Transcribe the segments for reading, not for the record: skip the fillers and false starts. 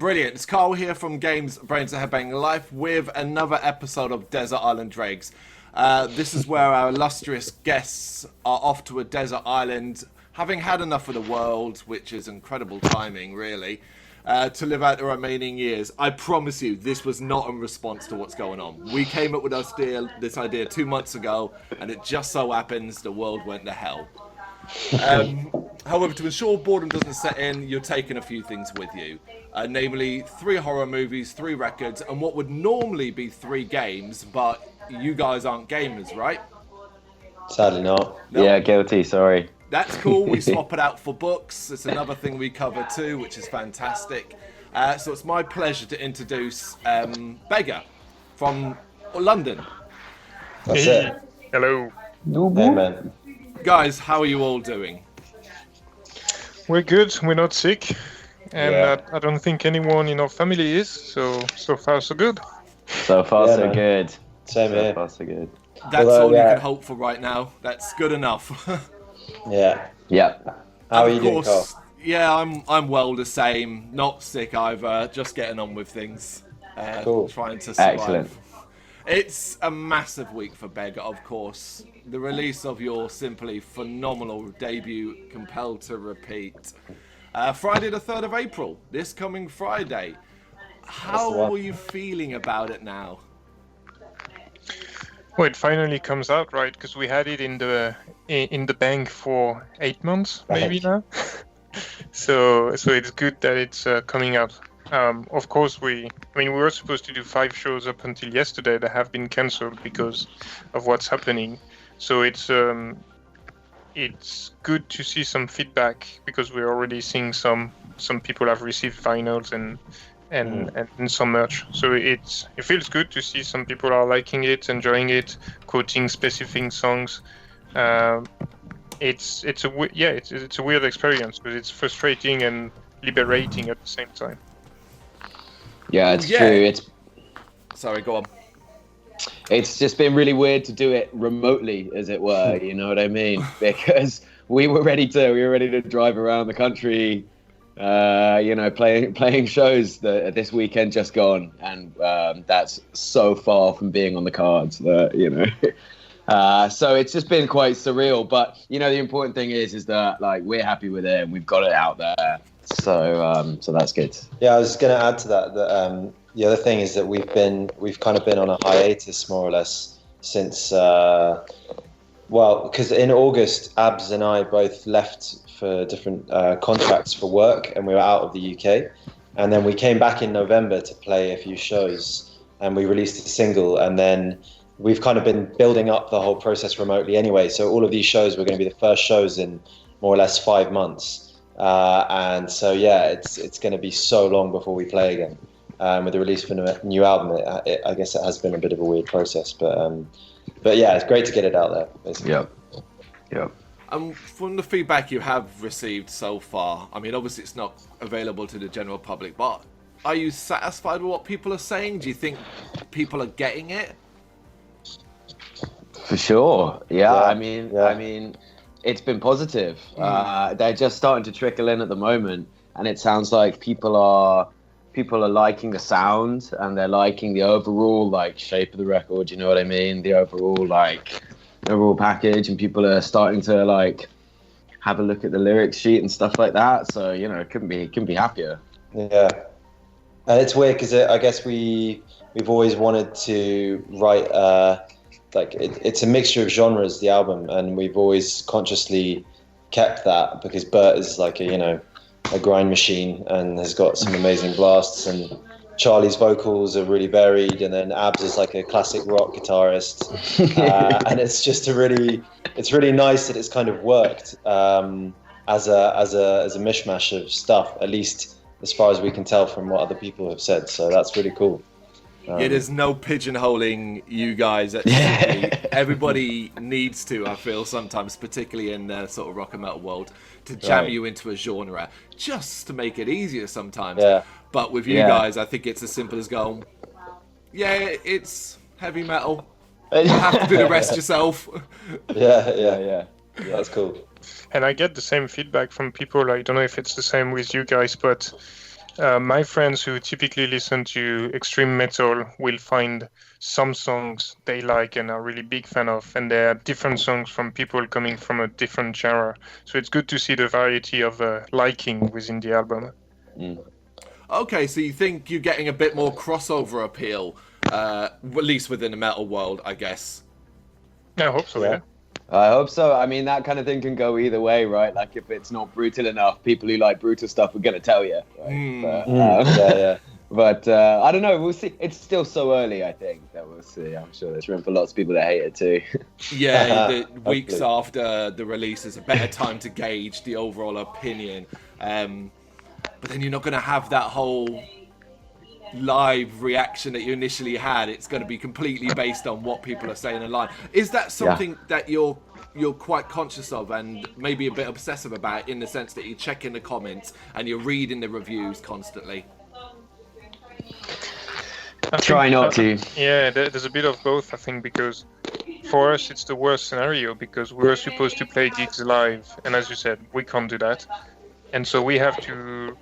Brilliant. It's Carl here from Brrraaains A Head-Banging Life with another episode of Desert Island Dregs. This is where our illustrious guests are off to a desert island, having had enough of the world, which is incredible timing, really, to live out the remaining years. I promise you, this was not in response to what's going on. We came up with this idea 2 months ago, and it just so happens the world went to hell. However, to ensure boredom doesn't set in, you're taking a few things with you. Namely, 3 horror movies, 3 records, and what would normally be 3 games, but you guys aren't gamers, right? Sadly not. No? Yeah, guilty, sorry. That's cool. We swap it out for books. It's another thing we cover too, which is fantastic. So it's my pleasure to introduce Beggar from London. That's it. Hello. Hey, man. Guys, how are you all doing? We're good. We're not sick. And Yeah. I don't think anyone in our family is. So far, so good. So far, Yeah, so man. good. Same So here. far, so good. That's Although, all you yeah. can hope for right now. That's good enough. Yeah. Yep. How are Of you doing, Carl? course, yeah, I'm well the same. Not sick either. Just getting on with things. Cool. Trying to survive. Excellent. It's a massive week for Beggar, of course. The release of your simply phenomenal debut, Compelled to Repeat. Friday the 3rd of April, this coming Friday. How the one. are you feeling about it now? Well, it finally comes out, right? Because we had it in the bank for 8 months, maybe now. so it's good that it's coming out. Of course, we were supposed to do 5 shows up until yesterday that have been cancelled because of what's happening. So it's good to see some feedback because we're already seeing some people have received vinyls and some merch. So it feels good to see some people are liking it, enjoying it, quoting specific songs. It's a weird experience because it's frustrating and liberating at the same time. Yeah, it's Yeah. true. Sorry, go on. It's just been really weird to do it remotely, as it were. You know what I mean? Because we were ready to drive around the country, playing shows this weekend just gone, and that's so far from being on the cards that so it's just been quite surreal. But the important thing is that like we're happy with it and we've got it out there. So that's good. Yeah, I was going to add to that the other thing is that we've kind of been on a hiatus more or less since because in August Abs and I both left for different contracts for work and we were out of the UK, and then we came back in November to play a few shows and we released a single, and then we've kind of been building up the whole process remotely anyway, so all of these shows were going to be the first shows in more or less 5 months. And so it's going to be so long before we play again. With the release of a new album, I guess it has been a bit of a weird process, but yeah, it's great to get it out there. Basically. Yep. From the feedback you have received so far, I mean, obviously it's not available to the general public, but are you satisfied with what people are saying? Do you think people are getting it? For sure. Yeah. Yeah. I mean, it's been positive. They're just starting to trickle in at the moment, and it sounds like people are liking the sound and they're liking the overall like shape of the record. You know what I mean? The overall package, and people are starting to like have a look at the lyrics sheet and stuff like that. So it couldn't be happier. Yeah, and it's weird because I guess we've always wanted to write it's a mixture of genres, the album, and we've always consciously kept that because Bert is like a grind machine and has got some amazing blasts, and Charlie's vocals are really varied, and then Abs is like a classic rock guitarist, and it's just it's really nice that it's kind of worked as a mishmash of stuff, at least as far as we can tell from what other people have said. So that's really cool. Yeah, there's no pigeonholing you guys. Everybody needs to, I feel, sometimes, particularly in the sort of rock and metal world, to jam you into a genre just to make it easier sometimes. Yeah. But with you guys, I think it's as simple as going, it's heavy metal. You have to do the rest yourself. Yeah. That's cool. And I get the same feedback from people. I don't know if it's the same with you guys, but My friends who typically listen to extreme metal will find some songs they like and are really big fan of, and there are different songs from people coming from a different genre. So it's good to see the variety of liking within the album. Okay, so you think you're getting a bit more crossover appeal, at least within the metal world, I guess. I hope so, yeah. I hope so. I mean, that kind of thing can go either way, right? Like, if it's not brutal enough, people who like brutal stuff are going to tell you. Right? But I don't know. We'll see. It's still so early, I think, that we'll see. I'm sure there's room for lots of people that hate it too. Yeah, the weeks after the release is a better time to gauge the overall opinion. But then you're not going to have that whole live reaction that you initially had. It's going to be completely based on what people are saying online. Is that something that you're quite conscious of and maybe a bit obsessive about, in the sense that you're checking the comments and you're reading the reviews constantly? Try not to. Yeah, there's a bit of both, I think, because for us it's the worst scenario, because we're supposed to play gigs live, and as you said, we can't do that, and so we have to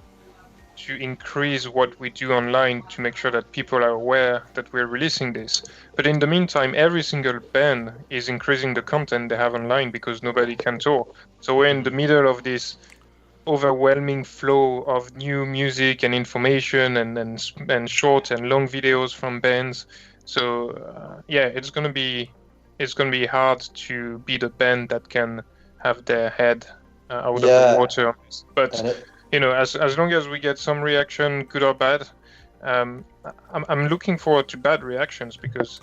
increase what we do online to make sure that people are aware that we're releasing this. But in the meantime, every single band is increasing the content they have online because nobody can tour. So we're in the middle of this overwhelming flow of new music and information and short and long videos from bands. So it's gonna be hard to be the band that can have their head out of the water on this. But as long as we get some reaction, good or bad, I'm looking forward to bad reactions because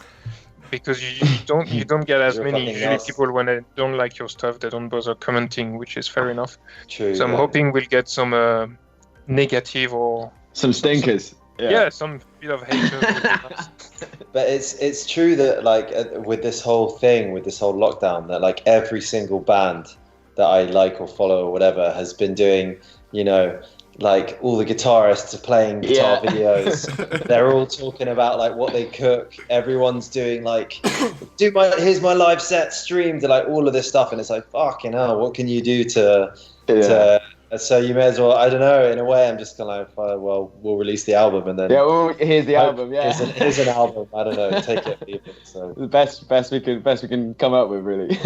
you don't get as many usually people when they don't like your stuff, they don't bother commenting, which is fair enough. True. So I'm hoping we'll get some negative or some stinkers. Some bit of haters. But it's true that, like, with this whole lockdown, that like every single band that I like or follow or whatever has been doing, like all the guitarists are playing guitar videos. They're all talking about like what they cook. Everyone's doing like, here's my live set streamed, like all of this stuff, and it's like, fucking hell, what can you do to so you may as well, I don't know, in a way I'm just kind of like, well, we'll release the album and then here's the album. Here's an album, I don't know, take it, leave it. So the best we can come up with, really.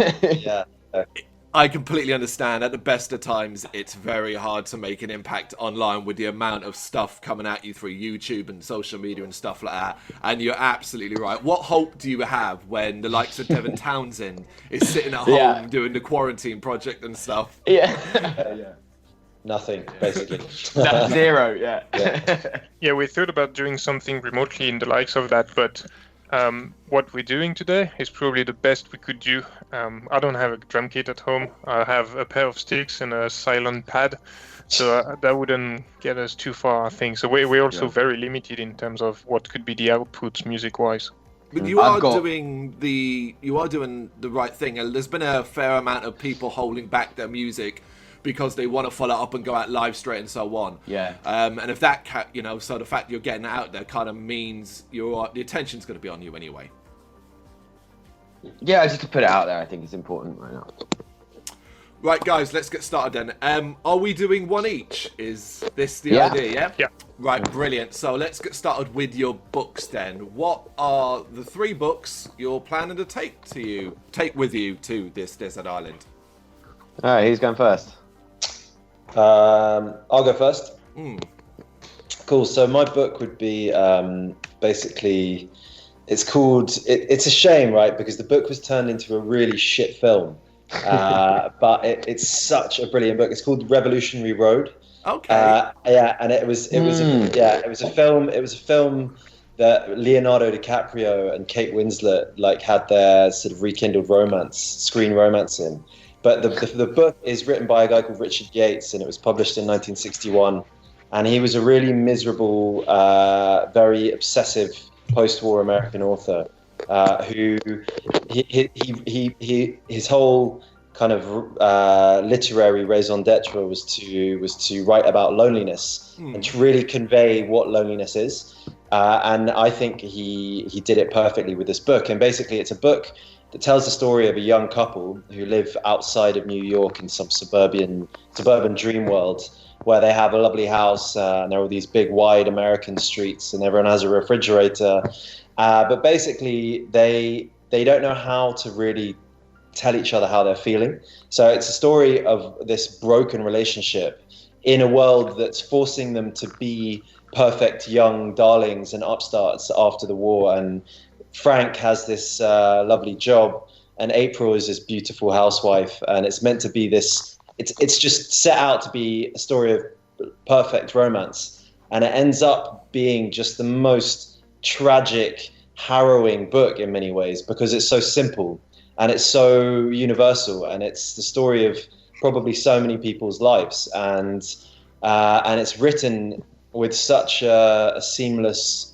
I completely understand. At the best of times, it's very hard to make an impact online with the amount of stuff coming at you through YouTube and social media and stuff like that. And you're absolutely right. What hope do you have when the likes of Devin Townsend is sitting at home doing the quarantine project and stuff? Nothing, basically. Zero, Yeah, we thought about doing something remotely in the likes of that, but what we're doing today is probably the best we could do. I don't have a drum kit at home. I have a pair of sticks and a silent pad, so that wouldn't get us too far, I think. So we're also very limited in terms of what could be the outputs music-wise. But you are doing the right thing. And there's been a fair amount of people holding back their music because they want to follow up and go out live straight and so on. And if that so the fact you're getting it out there kind of means the attention's going to be on you anyway. Just to put it out there, I think it's important right now. Right, guys, let's get started then. Are we doing one each? Is this the idea? Yeah. Right, brilliant. So let's get started with your books then. What are the 3 books you're planning to take with you to this desert island? All right, who's going first? I'll go first. Cool. So my book would be basically, it's called, it's a shame, right? Because the book was turned into a really shit film. But it's such a brilliant book. It's called Revolutionary Road. Okay. And it was a film that Leonardo DiCaprio and Kate Winslet like had their sort of rekindled screen romance in. But the book is written by a guy called Richard Yates, and it was published in 1961. And he was a really miserable, very obsessive post-war American author who his whole kind of literary raison d'etre was to write about loneliness and to really convey what loneliness is. And I think he did it perfectly with this book. And basically, it's a book that tells the story of a young couple who live outside of New York in some suburban dream world. where they have a lovely house and there are all these big, wide American streets, and everyone has a refrigerator. But basically, they don't know how to really tell each other how they're feeling. So it's a story of this broken relationship in a world that's forcing them to be perfect young darlings and upstarts after the war. And Frank has this lovely job, and April is this beautiful housewife, and it's meant to be this. It's just set out to be a story of perfect romance, and it ends up being just the most tragic, harrowing book in many ways, because it's so simple and it's so universal, and it's the story of probably so many people's lives, and it's written with such a seamless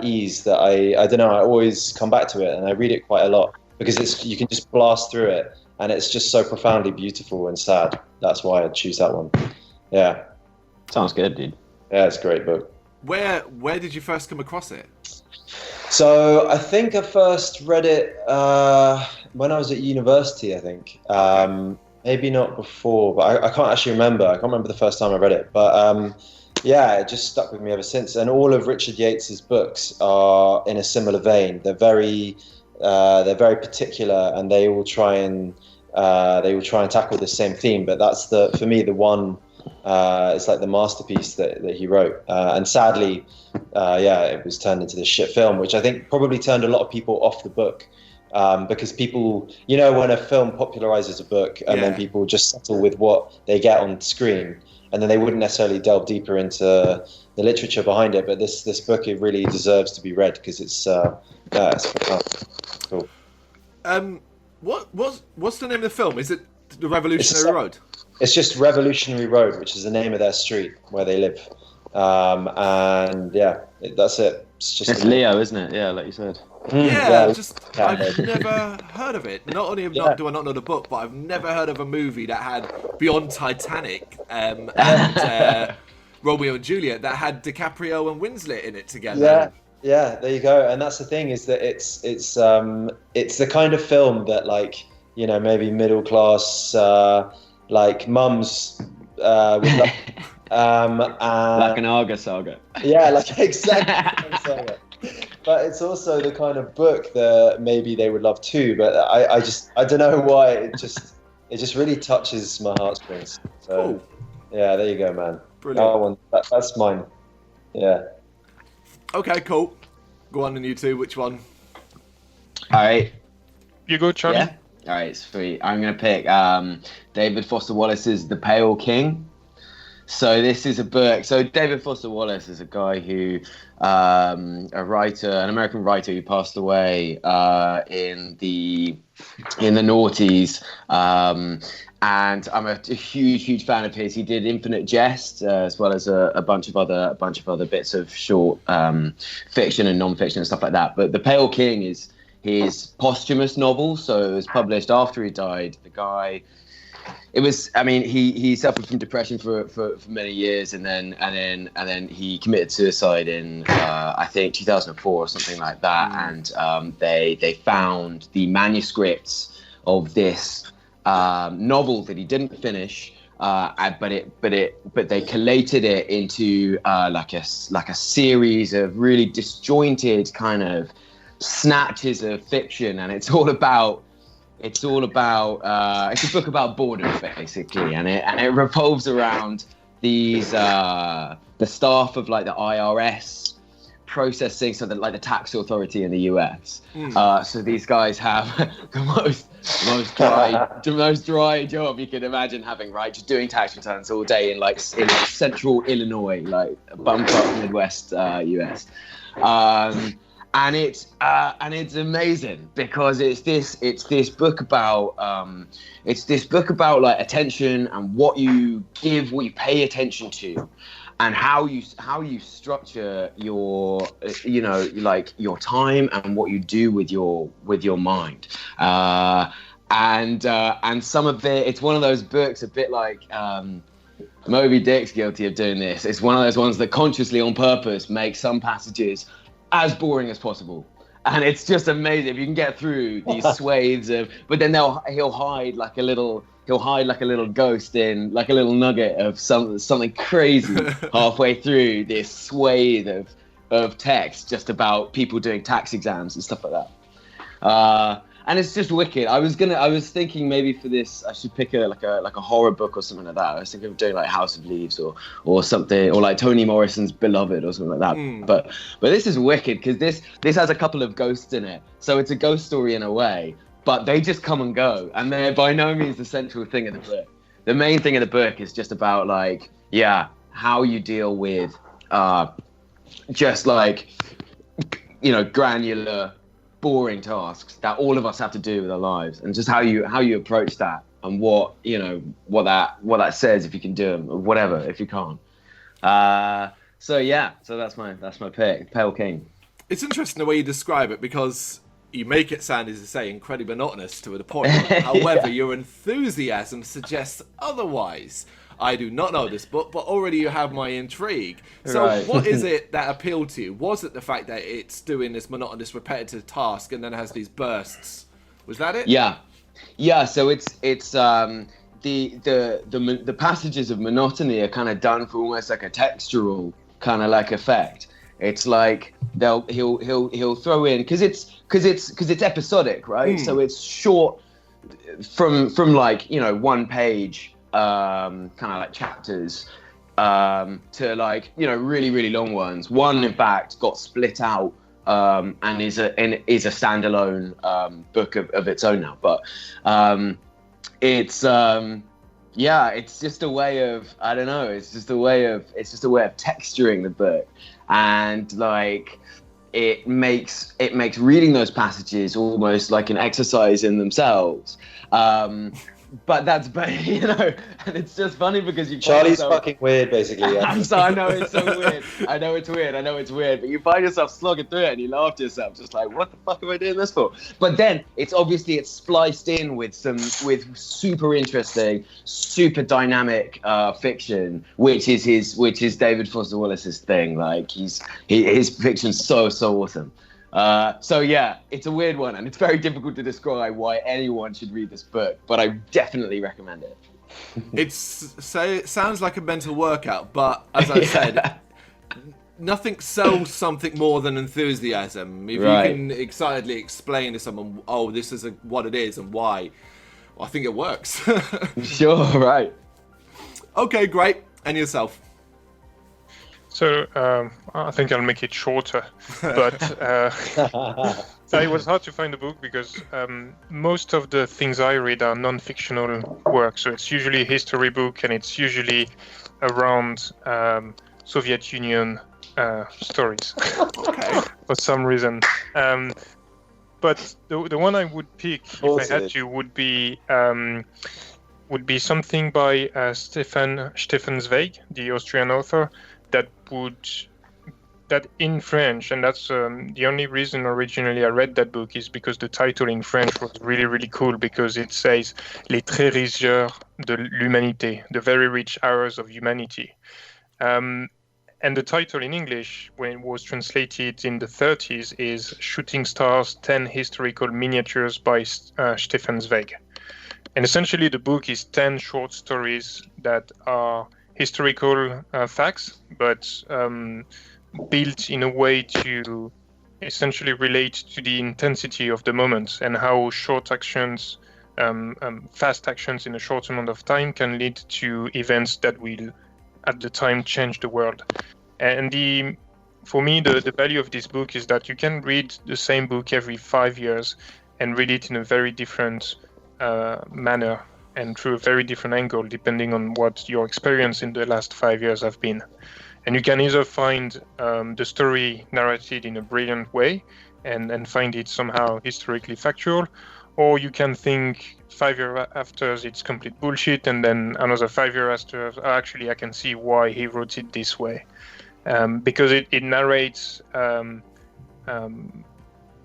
ease that I don't know, I always come back to it, and I read it quite a lot because you can just blast through it, and it's just so profoundly beautiful and sad. That's why I choose that one. Yeah. Sounds good, dude. Yeah, it's a great book. Where did you first come across it? So I think I first read it when I was at university, I think. Maybe not before, but I can't actually remember. I can't remember the first time I read it. But yeah, it just stuck with me ever since. And all of Richard Yates's books are in a similar vein. They're very particular, and they will try and tackle the same theme. But that's for me the one. It's like the masterpiece that he wrote. And sadly, it was turned into this shit film, which I think probably turned a lot of people off the book. Because people, when a film popularizes a book and then people just settle with what they get on screen, and then they wouldn't necessarily delve deeper into the literature behind it. But this book, it really deserves to be read because it's cool. What's the name of the film? Is it The Revolutionary Road? It's just Revolutionary Road, which is the name of their street where they live. And yeah, that's it. It's Leo, isn't it? Yeah, like you said. I've never heard of it. Not only do I not know the book, but I've never heard of a movie that had, beyond Titanic and Romeo and Juliet, that had DiCaprio and Winslet in it together. Yeah, there you go. And that's the thing, is that it's the kind of film that, like, maybe middle class like mums would love. Like an Arga saga. Yeah, like exactly. But it's also the kind of book that maybe they would love too. But I don't know why it just really touches my heartstrings. So cool. Yeah, there you go, man. Brilliant. That's mine. Yeah. Okay, cool. Go on, and you two. Which one? All right. You go, Charlie. Yeah. All right, sweet. I'm gonna pick David Foster Wallace's The Pale King. So this is a book. So David Foster Wallace is a guy who, an American writer who passed away in the noughties. And I'm a huge fan of his. He did Infinite Jest as well as a bunch of other bits of short fiction and non-fiction and stuff like that. But The Pale King is his posthumous novel. So it was published after he died. The guy. He suffered from depression for many years, and then he committed suicide in I think 2004 or something like that. And they found the manuscripts of this novel that he didn't finish, but they collated it into like a series of really disjointed kind of snatches of fiction, and it's a book about boredom basically, and it revolves around these the staff of like the IRS processing something like the tax authority in the US. So these guys have the most dry job you can imagine having, right? Just doing tax returns all day in central Illinois, like bumfuck Midwest US. And it's amazing because it's this book about like attention and what you pay attention to, and how you structure your your time and what you do with your mind. And some of it's one of those books a bit like Moby Dick's guilty of doing this. It's one of those ones that consciously on purpose makes some passages as boring as possible, and it's just amazing if you can get through these swathes of. But then he'll hide like a little he'll hide like a little ghost in like a little nugget of something crazy halfway through this swathe of text just about people doing tax exams and stuff like that. And it's just wicked. I was thinking maybe for this I should pick a horror book or something like that. I was thinking of doing like House of Leaves or something, or like Toni Morrison's Beloved or something like that. But this is wicked because this has a couple of ghosts in it. So it's a ghost story in a way, but they just come and go, and they're by no means the central thing of the book. The main thing of the book is just about like, how you deal with just like, granular, boring tasks that all of us have to do with our lives, and just how you approach that, and what that says if you can do them, or whatever if you can't. So that's my pick, Pale King. It's interesting the way you describe it, because you make it sound, as you say, incredibly monotonous to the point. However, your enthusiasm suggests otherwise. I do not know this book, but already you have my intrigue. So Right. what is it that appealed to you? Was it the fact that it's doing this monotonous, repetitive task and then has these bursts? Was that it? Yeah. So it's the passages of monotony are kind of done for almost like a textural kind of like effect. It's like he'll throw in because it's episodic, right? So it's short from like 1 page. Kind of like chapters to like really really long ones. One in fact got split out and is a standalone book of its own now. But it's just a way of, I don't know, it's just a way of texturing the book, and like it makes reading those passages almost like an exercise in themselves. But that's, and it's just funny because you. Charlie's fucking weird, basically. Yeah. I know it's so weird. I know it's weird. But you find yourself slogging through it, and you laugh to yourself, just like, what the fuck am I doing this for? But then it's spliced in with super interesting, super dynamic fiction, which is David Foster Wallace's thing. Like his fiction's so awesome. So yeah, it's a weird one, and it's very difficult to describe why anyone should read this book, but I definitely recommend it. It sounds like a mental workout, but as I said, nothing sells something more than enthusiasm. If you can excitedly explain to someone, oh, this is what it is and why, well, I think it works. Sure, right. Okay, great. And yourself? So I think I'll make it shorter, but it was hard to find a book because most of the things I read are non-fictional works. So it's usually a history book, and it's usually around Soviet Union stories. Okay. For some reason. But the one I would pick, if I had to, would be something by Stefan Zweig, the Austrian author. That in French, and that's the only reason originally I read that book is because the title in French was really, really cool, because it says Les très riches heures de l'humanité, the very rich hours of humanity. And the title in English, when it was translated in the 30s, is Shooting Stars, 10 Historical Miniatures by Stefan Zweig. And essentially the book is 10 short stories that are historical facts, but built in a way to essentially relate to the intensity of the moment, and how short actions, fast actions in a short amount of time can lead to events that will, at the time, change the world. And for me, the value of this book is that you can read the same book every 5 years and read it in a very different manner and through a very different angle, depending on what your experience in the last 5 years have been. And you can either find the story narrated in a brilliant way and find it somehow historically factual, or you can think 5 years after it's complete bullshit, and then another 5 years after, actually I can see why he wrote it this way. Because it narrates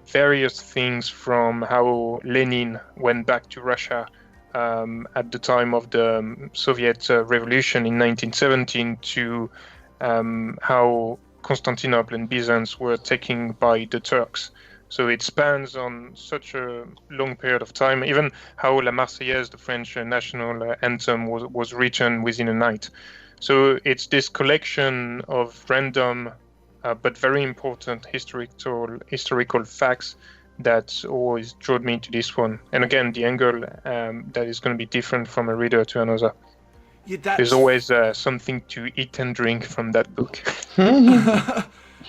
various things, from how Lenin went back to Russia at the time of the Soviet Revolution in 1917 to how Constantinople and Byzance were taken by the Turks So it spans on such a long period of time. Even how La Marseillaise, the French national anthem, was written within a night. So it's this collection of random but very important historical facts that always drew me to this one. And again, the angle that is going to be different from a reader to another. Yeah, there's always something to eat and drink from that book.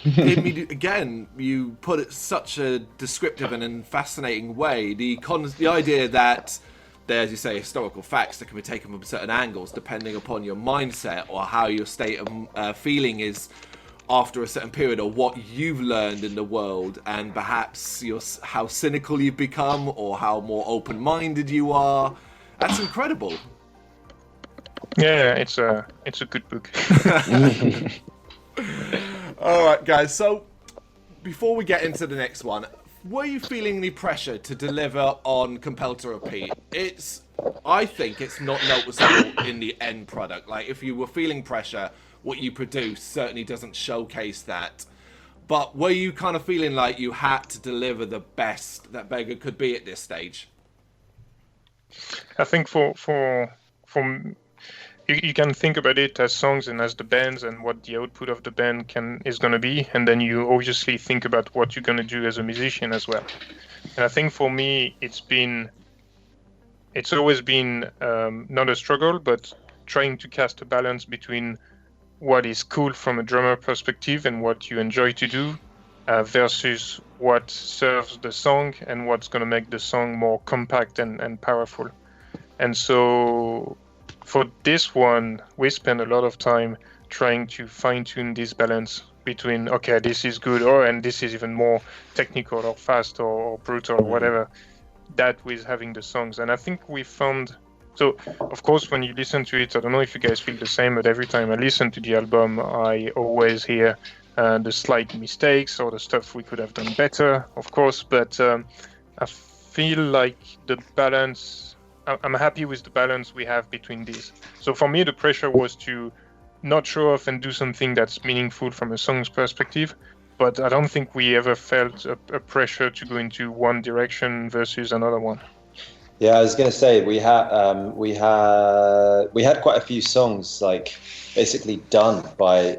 Again, you put it such a descriptive and fascinating way. The idea that there's, as you say, historical facts that can be taken from certain angles depending upon your mindset or how your state of feeling is after a certain period, or what you've learned in the world, and perhaps how cynical you've become or how more open-minded you are. That's incredible. Yeah, it's a good book. All right, guys. So before we get into the next one, were you feeling any pressure to deliver on Compelled to Repeat? I think it's not noticeable in the end product. Like, if you were feeling pressure, what you produce certainly doesn't showcase that. But were you kind of feeling like you had to deliver the best that Beggar could be at this stage? I think for you can think about it as songs and as the bands and what the output of the band is going to be, and then you obviously think about what you're going to do as a musician as well. And I think for me, it's always been not a struggle, but trying to cast a balance between what is cool from a drummer perspective and what you enjoy to do versus what serves the song and what's going to make the song more compact and powerful. And so for this one, we spend a lot of time trying to fine-tune this balance between, okay, this is good, and this is even more technical or fast or brutal or whatever, that with having the songs. And I think we found... So, of course, when you listen to it, I don't know if you guys feel the same, but every time I listen to the album, I always hear the slight mistakes or the stuff we could have done better, of course. But I feel like the balance, I'm happy with the balance we have between these. So for me, the pressure was to not show off and do something that's meaningful from a song's perspective. But I don't think we ever felt a pressure to go into one direction versus another one. Yeah, I was going to say we had quite a few songs like basically done by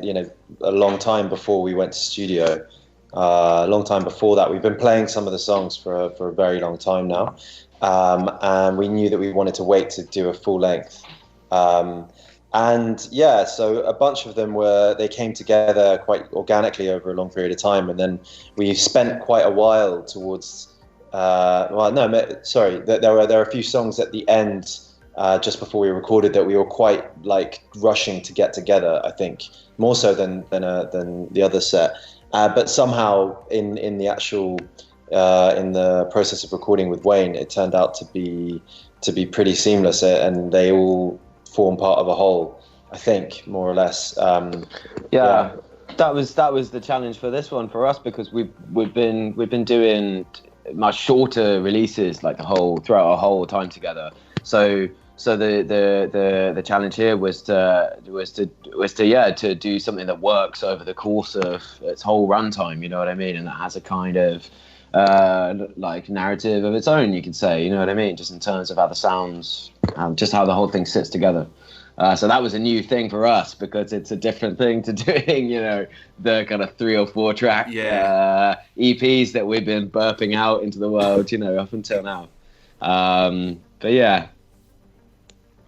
a long time before we went to studio. A long time before that, we've been playing some of the songs for a very long time now, and we knew that we wanted to wait to do a full length. And yeah, so a bunch of them they came together quite organically over a long period of time, and then we spent quite a while towards. There are a few songs at the end, just before we recorded, that we were quite like rushing to get together. I think more so than the other set. But somehow in the actual in the process of recording with Wayne, it turned out to be pretty seamless, and they all form part of a whole. I think more or less. Yeah. That was the challenge for this one for us, because we've been doing much shorter releases like throughout our whole time together. So the challenge here was to do something that works over the course of its whole runtime. You know what I mean? And that has a kind of like narrative of its own, you could say. You know what I mean? Just in terms of how the sounds, just how the whole thing sits together. So that was a new thing for us, because it's a different thing to doing, the kind of 3 or 4 track EPs that we've been burping out into the world, up until now. But yeah.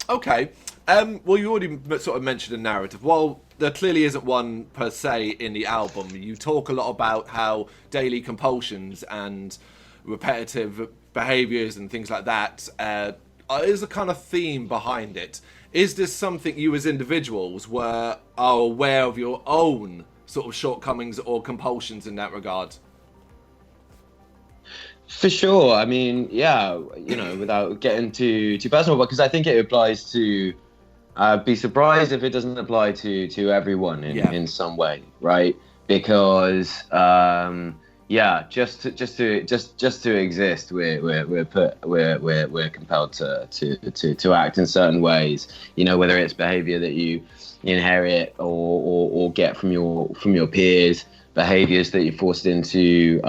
Okay. Well, you already sort of mentioned a narrative. While there clearly isn't one per se in the album, you talk a lot about how daily compulsions and repetitive behaviors and things like that is a kind of theme behind it. Is this something you as individuals are aware of your own sort of shortcomings or compulsions in that regard? For sure. I mean, yeah, without getting too personal, because I think it applies to, be surprised if it doesn't apply to everyone in some way, right? Because, just to exist, we're compelled to act in certain ways. Whether it's behavior that you inherit or get from your peers, behaviors that you're forced into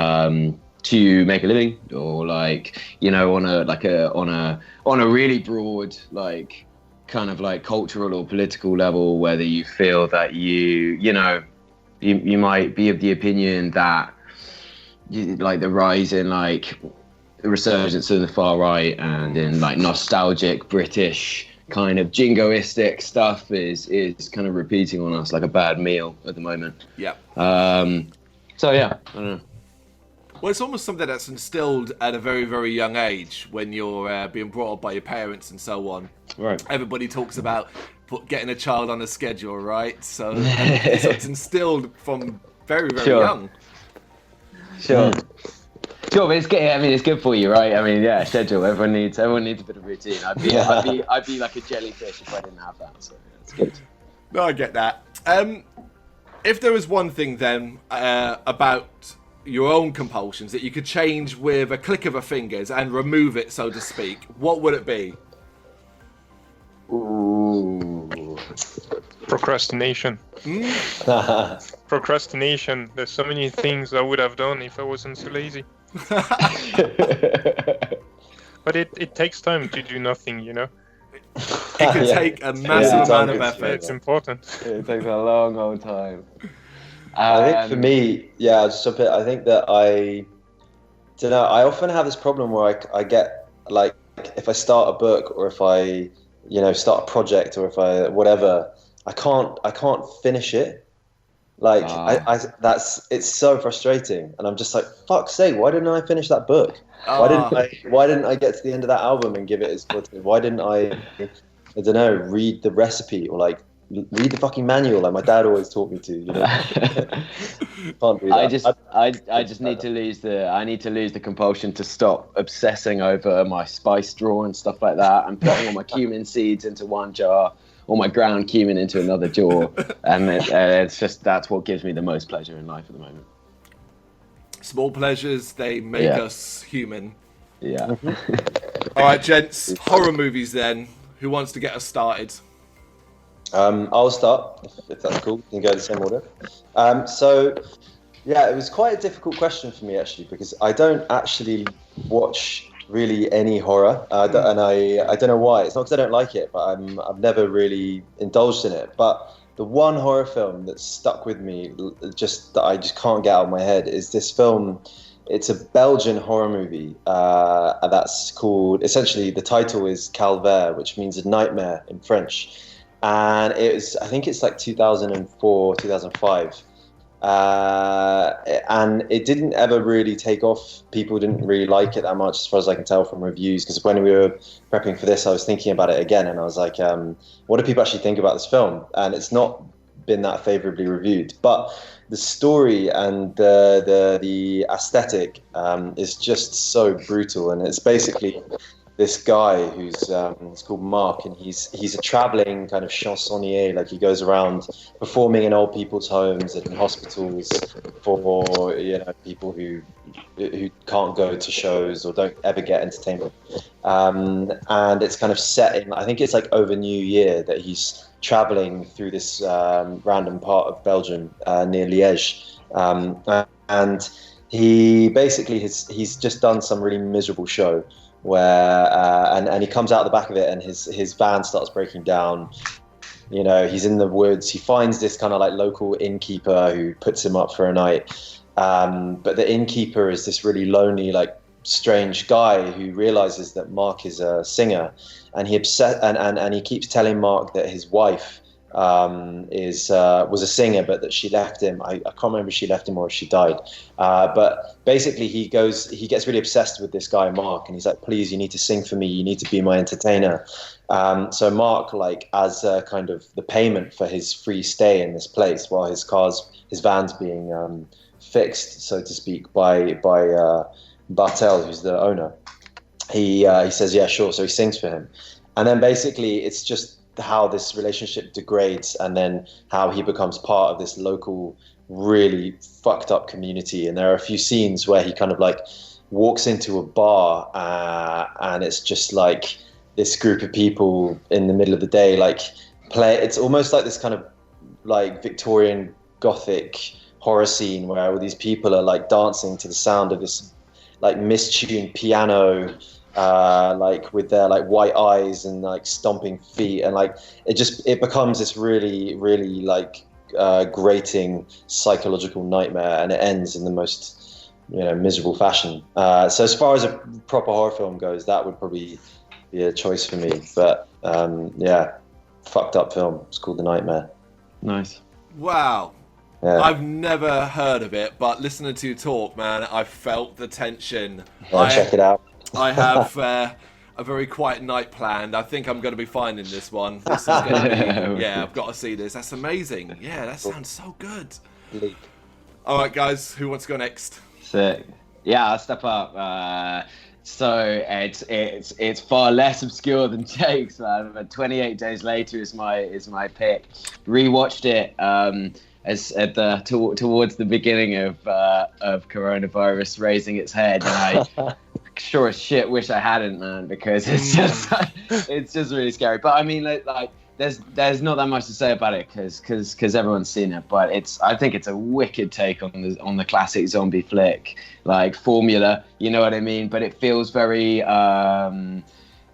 to make a living, or like, you know, on a really broad, like, kind of like cultural or political level, whether you feel that you might be of the opinion that like the rise in like the resurgence of the far right and in like nostalgic British kind of jingoistic stuff is kind of repeating on us like a bad meal at the moment. Yeah. So yeah, I don't know. Well, it's almost something that's instilled at a very, very young age when you're being brought up by your parents and so on. Right. Everybody talks about getting a child on a schedule, right? So it's instilled from very, very young. Sure. Sure, but it's good for you, right? I mean, yeah, schedule. Everyone needs a bit of routine. I'd be like a jellyfish if I didn't have that. So it's good. No, I get that. If there was one thing then about your own compulsions that you could change with a click of a fingers and remove it, so to speak, what would it be? Ooh. Procrastination. Procrastination. There's so many things I would have done if I wasn't so lazy. But it takes time to do nothing, you know. It can take a massive amount of effort. It's important. It takes a long old time. I think for me, yeah, just a bit. I think that I don't know. I often have this problem where I get like, if I start a book or if I, you know, start a project or if I whatever, I can't finish it. Like it's so frustrating, and I'm just like, fuck's sake, why didn't I finish that book? Why didn't I get to the end of that album and give it its quality? Why didn't I don't know, read the recipe or like read the fucking manual like my dad always taught me to, you know? Can't do that. I just need to lose the compulsion to stop obsessing over my spice drawer and stuff like that, and putting all my cumin seeds into one jar, all my ground cumin into another jar, and it's just, that's what gives me the most pleasure in life at the moment. Small pleasures, they make us human. Yeah. All right, gents, horror movies then. Who wants to get us started? I'll start, if that's cool. You can go in the same order. So, yeah, it was quite a difficult question for me, actually, because I don't actually watch really any horror, and I don't know why. It's not because I don't like it, but I've never really indulged in it. But the one horror film that's stuck with me, that I just can't get out of my head, is this film. It's a Belgian horror movie that's called, essentially the title is Calvaire, which means a nightmare in French. And I think it's like 2004, 2005. And it didn't ever really take off. People didn't really like it that much, as far as I can tell from reviews. Because when we were prepping for this, I was thinking about it again, and I was like, what do people actually think about this film? And it's not been that favorably reviewed. But the story and the aesthetic is just so brutal. And it's basically this guy who's it's called Mark, and he's a traveling kind of chansonnier. Like, he goes around performing in old people's homes and in hospitals for, you know, people who can't go to shows or don't ever get entertainment. And it's kind of set in, I think it's like over New Year that he's traveling through this random part of Belgium near Liège, and he basically he's just done some really miserable show where and he comes out the back of it, and his van starts breaking down. You know, he's in the woods. He finds this kind of like local innkeeper who puts him up for a night. But the innkeeper is this really lonely, like, strange guy who realizes that Mark is a singer, and he keeps telling Mark that his wife was a singer, but that she left him. I can't remember if she left him or if she died. But basically he gets really obsessed with this guy, Mark, and he's like, please, you need to sing for me. You need to be my entertainer. So Mark, like, as kind of the payment for his free stay in this place while his van's being fixed, so to speak, by Bartel, who's the owner, he says, yeah, sure. So he sings for him. And then basically it's just how this relationship degrades, and then how he becomes part of this local, really fucked up community. And there are a few scenes where he kind of like walks into a bar, and it's just like this group of people in the middle of the day, like, it's almost like this kind of like Victorian Gothic horror scene where all these people are like dancing to the sound of this like mistuned piano, like with their like white eyes and like stomping feet, and like it becomes this really really like grating psychological nightmare, and it ends in the most miserable fashion. So as far as a proper horror film goes, that would probably be a choice for me. But yeah, fucked up film. It's called The Nightmare. Nice. Wow. Yeah. I've never heard of it, but listening to you talk, man, I felt the tension. Yeah, check it out. I have a very quiet night planned. I think I'm going to be finding this one. This is going to be, yeah, I've got to see this. That's amazing. Yeah, that sounds so good. All right, guys, who wants to go next? Sick. Yeah, I'll step up. So it's far less obscure than Jake's, man. But 28 Days Later is my pick. Rewatched it towards the beginning of coronavirus raising its head, and I sure as shit wish I hadn't, man, because it's just really scary. But I mean, like there's not that much to say about it because everyone's seen it. But I think it's a wicked take on the classic zombie flick, like formula. You know what I mean? But it feels very I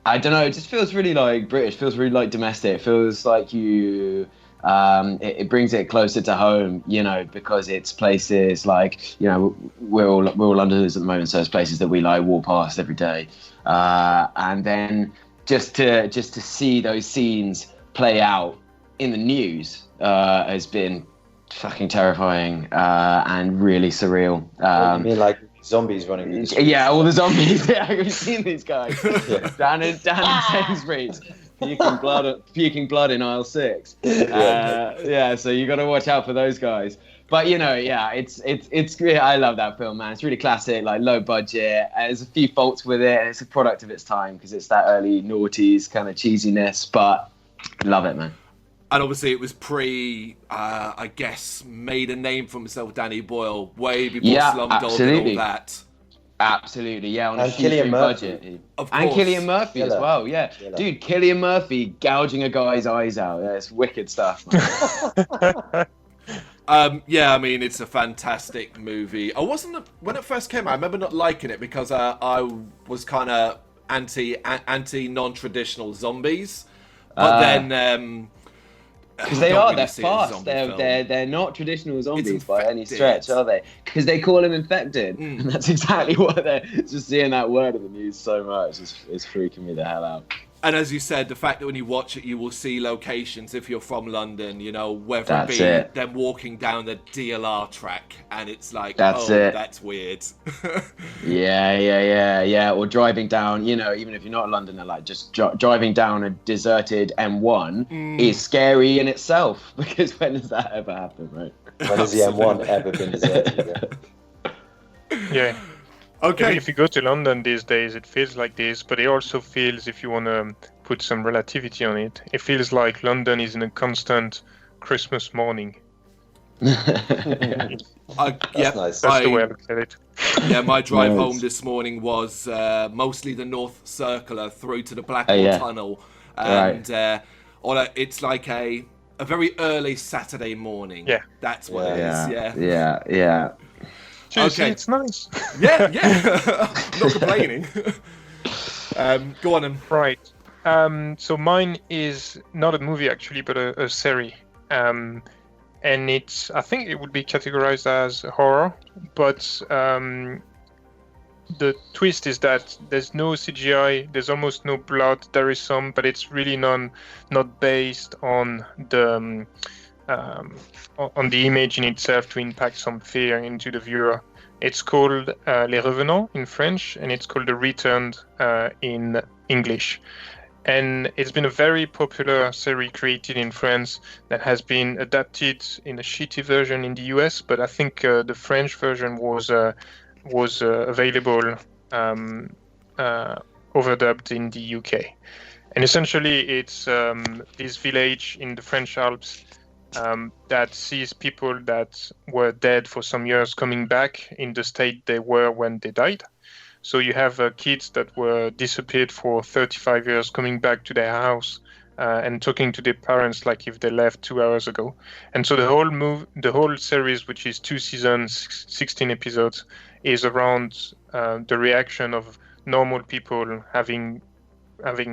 don't know. It just feels really like British. Feels really like domestic. It feels like you. It brings it closer to home, because it's places like, we're all Londoners at the moment, so it's places that we like walk past every day, and then just to see those scenes play out in the news has been fucking terrifying and really surreal. You mean like zombies running through the streets? Yeah, all the zombies. Yeah, I've seen these guys down in Sainsbury's. Puking blood in aisle 6. Yeah, so you got to watch out for those guys. But it's great. I love that film, man. It's really classic, like low budget. There's a few faults with it, and it's a product of its time because it's that early noughties kind of cheesiness. But love it, man. And obviously, it was I guess, made a name for himself, Danny Boyle, way before Slumdog and all that. Absolutely, yeah, on a Cillian Murphy. budget. And Cillian Murphy as well, yeah. Dude, Cillian Murphy gouging a guy's eyes out. Yeah, it's wicked stuff, man. Yeah, I mean, it's a fantastic movie. When it first came out, I remember not liking it because I was kind of anti non-traditional zombies. But then... Because they're fast. They're not traditional zombies by any stretch, are they? Because they call them infected, and that's exactly what they're. Just seeing that word in the news so much is freaking me the hell out. And as you said, the fact that when you watch it, you will see locations if you're from London, whether that's it be them walking down the DLR track, and it's like, that's weird. Yeah. Or driving down, even if you're not a Londoner, like just driving down a deserted M1 is scary in itself, because when does that ever happen, right? When has the M1 ever been deserted? Yeah. Okay. If you go to London these days, it feels like this, but it also feels, if you want to put some relativity on it, it feels like London is in a constant Christmas morning. That's nice. That's the way I look at it. Yeah, my drive home this morning was mostly the North Circular through to the Blackwall Tunnel, and it's like a very early Saturday morning. Yeah, that's what it is. Yeah. Okay, it's nice. Yeah. Not complaining. Go on then. Right. So mine is not a movie actually, but a series. And I think it would be categorized as horror, but the twist is that there's no CGI, there's almost no blood. There is some, but it's really not based on the image in itself to impact some fear into the viewer. It's called Les Revenants in French, and it's called The Returned in English. And it's been a very popular series created in France that has been adapted in a shitty version in the US, but I think the French version was available overdubbed in the UK. And essentially, it's this village in the French Alps that sees people that were dead for some years coming back in the state they were when they died. So you have kids that were disappeared for 35 years coming back to their house and talking to their parents like if they left 2 hours ago. And so the whole series, which is 2 seasons, 16 episodes, is around the reaction of normal people having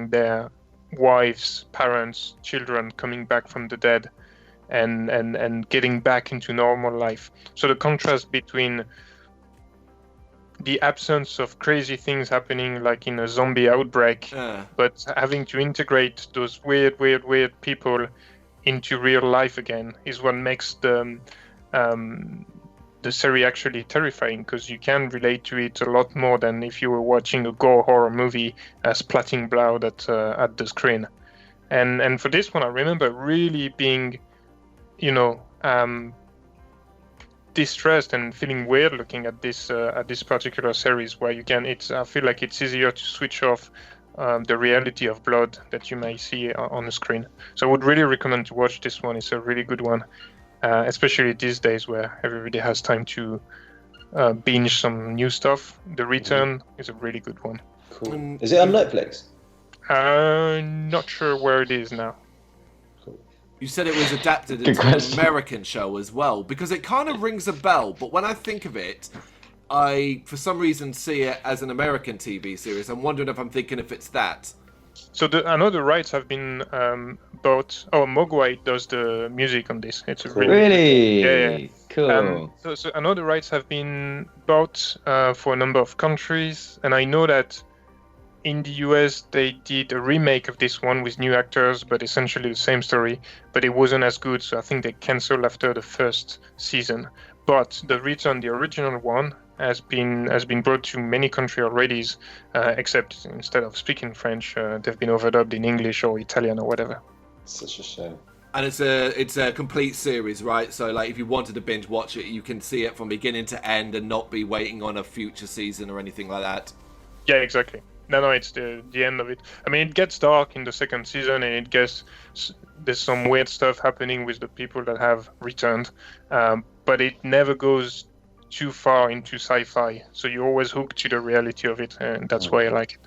their wives, parents, children coming back from the dead and getting back into normal life. So the contrast between the absence of crazy things happening like in a zombie outbreak, but having to integrate those weird people into real life again is what makes the series actually terrifying, because you can relate to it a lot more than if you were watching a gore horror movie splatting blood at the screen. And for this one, I remember really being, distressed and feeling weird looking at this particular series, where I feel like it's easier to switch off the reality of blood that you may see on the screen. So I would really recommend to watch this one. It's a really good one, especially these days where everybody has time to binge some new stuff. The Return is a really good one. Cool. Is it on Netflix? Not sure where it is now. You said it was adapted into an American show as well, because it kind of rings a bell, but when I think of it, I, for some reason, see it as an American TV series. I'm wondering if I'm thinking if it's that. So I know the rights have been bought. Oh, Mogwai does the music on this. It's a really yeah. Cool. So I know the rights have been bought for a number of countries, and I know that in the US they did a remake of this one with new actors, but essentially the same story, but it wasn't as good, so I think they cancelled after the first season. But the Return, the original one, has been brought to many countries already, except instead of speaking French, they've been overdubbed in English or Italian or whatever. Such a shame. And it's a complete series, right? So like if you wanted to binge watch it, you can see it from beginning to end and not be waiting on a future season or anything like that. Yeah, exactly. No, it's the end of it. I mean, it gets dark in the second season, and there's some weird stuff happening with the people that have returned, but it never goes too far into sci-fi, so you're always hooked to the reality of it, and that's why I like it.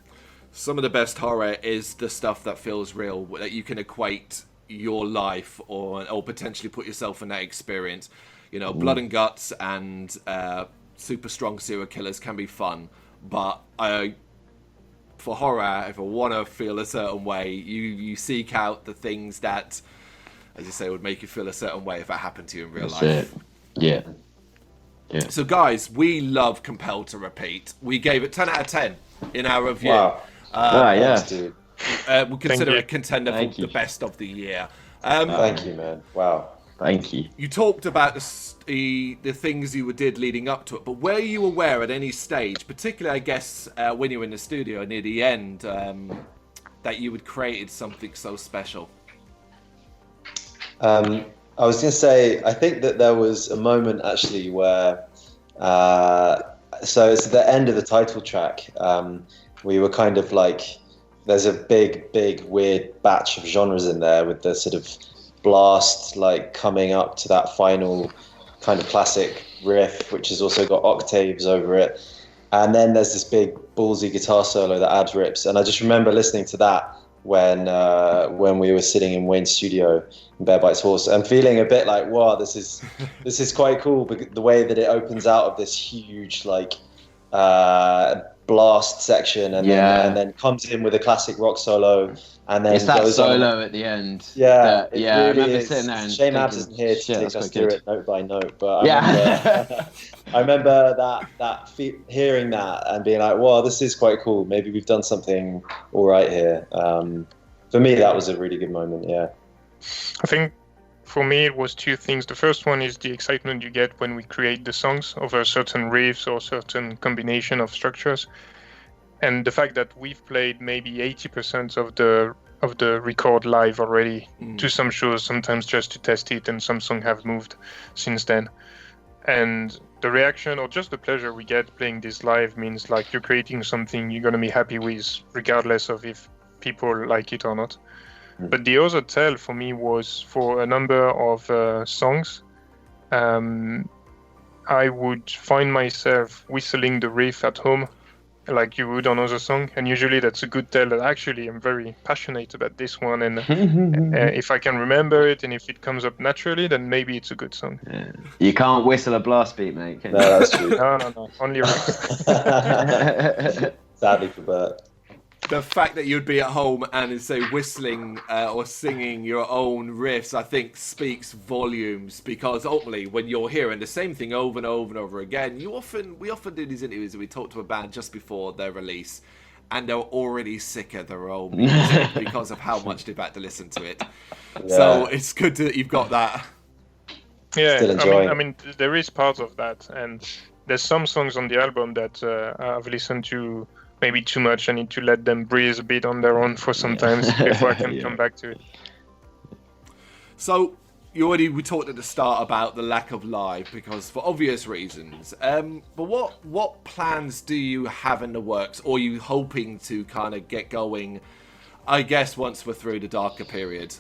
Some of the best horror is the stuff that feels real, that you can equate your life or potentially put yourself in that experience. Blood and guts and super strong serial killers can be fun, but for horror, if I want to feel a certain way, you seek out the things that, as you say, would make you feel a certain way if it happened to you in real life. Yeah. So, guys, we love Compelled to Repeat. We gave it 10 out of 10 in our review. Wow. Yeah. Dude. We consider it a contender for the best of the year. Thank you, man. Wow. Thank you. You talked about the things you did leading up to it, but were you aware at any stage, particularly, I guess, when you were in the studio near the end, that you had created something so special? I was going to say, I think that there was a moment actually where, so it's at the end of the title track, we were kind of like, there's a big, weird batch of genres in there with the sort of blast like coming up to that final kind of classic riff, which has also got octaves over it, and then there's this big ballsy guitar solo that adds rips, and I just remember listening to that when we were sitting in Wayne's studio in Bear Bites Horse and feeling a bit like, wow, this is quite cool, because the way that it opens out of this huge like blast section and then comes in with a classic rock solo, and then it's that goes solo on. at the end. Yeah, I really remember is. sitting there and Shame Abs thinking, isn't here to take us through it note by note, but I remember that hearing that and being like, wow, this is quite cool. Maybe we've done something all right here. For me, that was a really good moment. Yeah, I think for me it was two things. The first one is the excitement you get when we create the songs over certain riffs or certain combination of structures, and the fact that we've played maybe 80% of the record live already to some shows, sometimes just to test it, and some songs have moved since then. And the reaction or just the pleasure we get playing this live means like you're creating something you're going to be happy with regardless of if people like it or not. But the other tell for me was for a number of songs, I would find myself whistling the riff at home like you would on other song, and usually that's a good tell that actually I'm very passionate about this one, and if I can remember it and if it comes up naturally, then maybe it's a good song. Yeah. You can't whistle a blast beat, mate. Can No, you? that's true. No, only riffs. Sadly for Bert. The fact that you'd be at home and say whistling or singing your own riffs, I think speaks volumes, because ultimately when you're hearing the same thing over and over and over again, we often do these interviews and we talk to a band just before their release and they're already sick of their own music because of how much they've had to listen to it. Yeah. So it's good that you've got that. Yeah, Still enjoying I mean, there is part of that, and there's some songs on the album that I've listened to maybe too much. I need to let them breathe a bit on their own for sometimes before I can come back to it. So we talked at the start about the lack of live because for obvious reasons. But what plans do you have in the works, or are you hoping to kind of get going? I guess once we're through the darker period.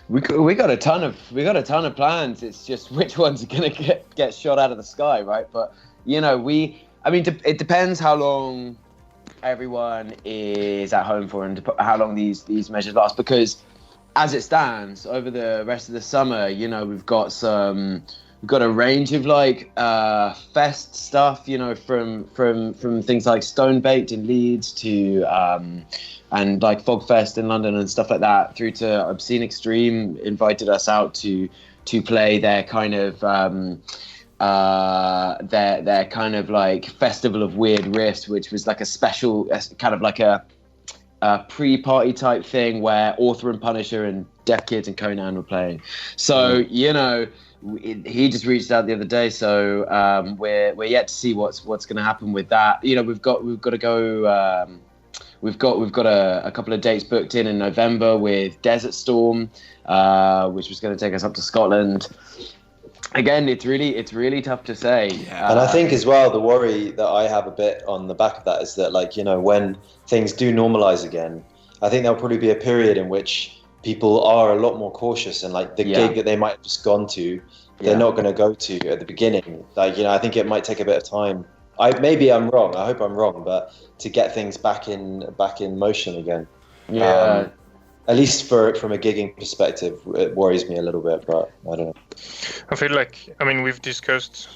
We got a ton of plans. It's just which ones are gonna get shot out of the sky, right? But it depends how long everyone is at home for and how long these measures last. Because as it stands, over the rest of the summer, we've got a range of like fest stuff, from things like Stone Baked in Leeds to and like Fogfest in London and stuff like that, through to Obscene Extreme invited us out to play their kind of their kind of like festival of weird riffs, which was like a special kind of like a pre-party type thing where Author and Punisher and Deaf Kids and Conan were playing. So he just reached out the other day, so we're yet to see what's going to happen with that. We've got to go. We've got a couple of dates booked in November with Desert Storm, which was going to take us up to Scotland. Again, it's really tough to say. Yeah. And I think as well, the worry that I have a bit on the back of that is that, like, when things do normalize again, I think there'll probably be a period in which people are a lot more cautious, and like the gig that they might have just gone to, they're not going to go to at the beginning. Like, I think it might take a bit of time. Maybe I'm wrong. I hope I'm wrong, but to get things back in motion again. Yeah. At least from a gigging perspective, it worries me a little bit, but I don't know. I feel like, we've discussed